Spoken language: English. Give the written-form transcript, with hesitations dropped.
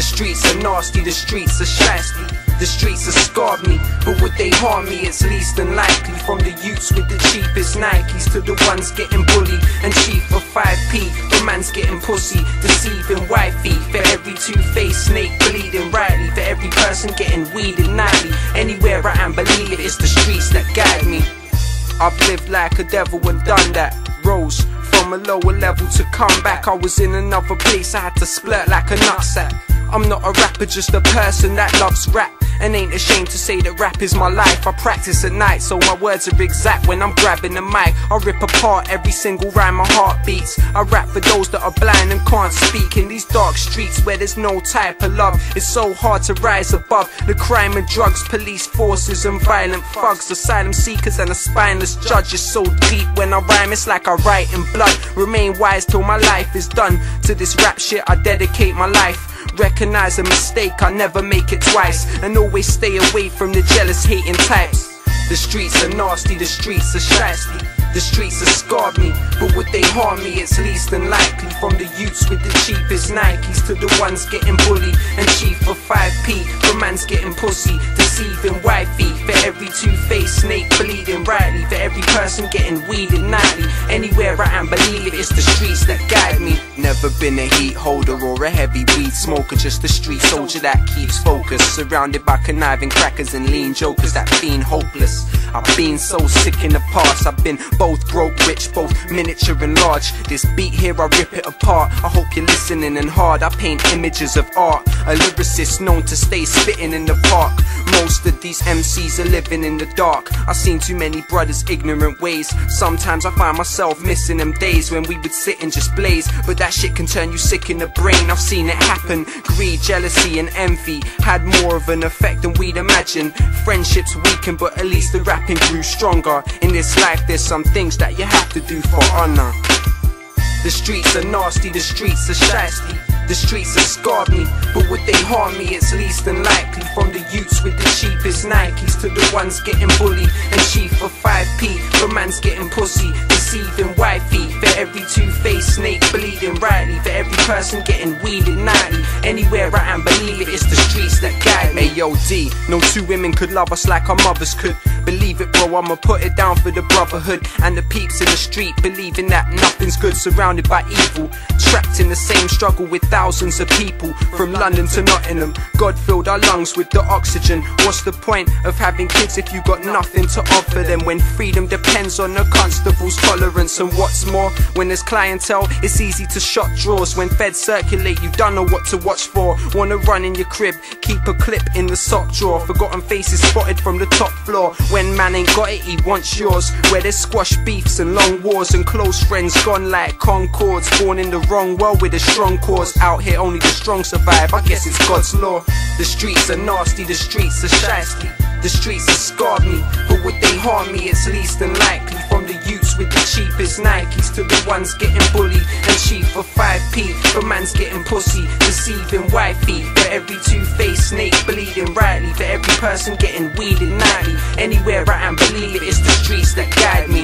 The streets are nasty, the streets are shiesty. The streets have scarred me, but would they harm me? It's least unlikely. From the youths with the cheapest Nikes to the ones getting bullied and cheap for 5p. The man's getting pussy, deceiving wifey. For every two-faced snake bleeding rightly. For every person getting weeded nightly. Anywhere I am, believe it, it's the streets that guide me. I've lived like a devil and done that. Rose from a lower level to come back. I was in another place, I had to splurt like a nutsack. I'm not a rapper, just a person that loves rap and ain't ashamed to say that rap is my life. I practice at night, so my words are exact when I'm grabbing the mic. I rip apart every single rhyme my heart beats. I rap for those that are blind and can't speak. In these dark streets where there's no type of love, it's so hard to rise above the crime and drugs, police forces and violent thugs, asylum seekers and a spineless judge. It's so deep when I rhyme, it's like I write in blood. Remain wise till my life is done. To this rap shit I dedicate my life. Recognize a mistake, I never make it twice. And always stay away from the jealous hating types. The streets are nasty, the streets are shiesty. The streets have scarred me, but would they harm me? It's least unlikely. From the youths with the cheapest Nikes to the ones getting bullied and cheap for 5p. The man's getting pussy, deceiving wifey. For every two-faced snake bleeding rightly. For every person getting weeded nightly. Anywhere I am, believe it, it's the streets that guide me. Never been a heat holder or a heavy weed smoker, just a street soldier that keeps focus. Surrounded by conniving crackers and lean jokers that fiend hopeless. I've been so sick in the past, I've been both broke, rich, both miniature and large. This beat here, I rip it apart. I hope you're listening and hard. I paint images of art. A lyricist known to stay spitting in the park. Most of these MCs are living in the dark. I've seen too many brothers' ignorant ways. Sometimes I find myself missing them days when we would sit and just blaze. But that shit can turn you sick in the brain. I've seen it happen. Greed, jealousy and envy had more of an effect than we'd imagine. Friendships weakened, but at least the rapping grew stronger. In this life there's some things that you have to do for honor. The streets are nasty, the streets are shiesty. The streets have scarred me, but would they harm me? It's least unlikely. From the youths with the cheapest Nikes to the ones getting bullied and cheap for 5p. The man's getting pussy, deceiving wifey. For every two-faced snake bleeding rightly. For every person getting weeded nightly. Anywhere I am, believe it, it's the streets that guide me. AOD, no two women could love us like our mothers could. Believe it, bro, I'ma put it down for the brotherhood and the peeps in the street, believing that nothing's good, surrounded by evil, trapped in the same struggle with thousands of people from London to Nottingham. God filled our lungs with the oxygen. What's the point of having kids if you got nothing to offer them? When freedom depends on the constable's tolerance. And what's more, when there's clientele, it's easy to shot draws. When feds circulate, you don't know what to watch for. Wanna run in your crib, keep a clip in the sock drawer. Forgotten faces spotted from the top floor. When man ain't got it, he wants yours. Where there's squash beefs and long wars and close friends gone like concords. Born in the wrong world with a strong cause. Out here only the strong survive, I guess it's God's law. The streets are nasty, the streets are shiesty. The streets have scarred me, but would they harm me? It's least unlikely. From the youths with the cheapest Nikes to the ones getting bullied and cheap for 5p. The man's getting pussy, deceiving wifey. For every two-faced snake bleeding rightly. For every person getting weeded nightly. Anywhere I am, believe it, it's the streets that guide me.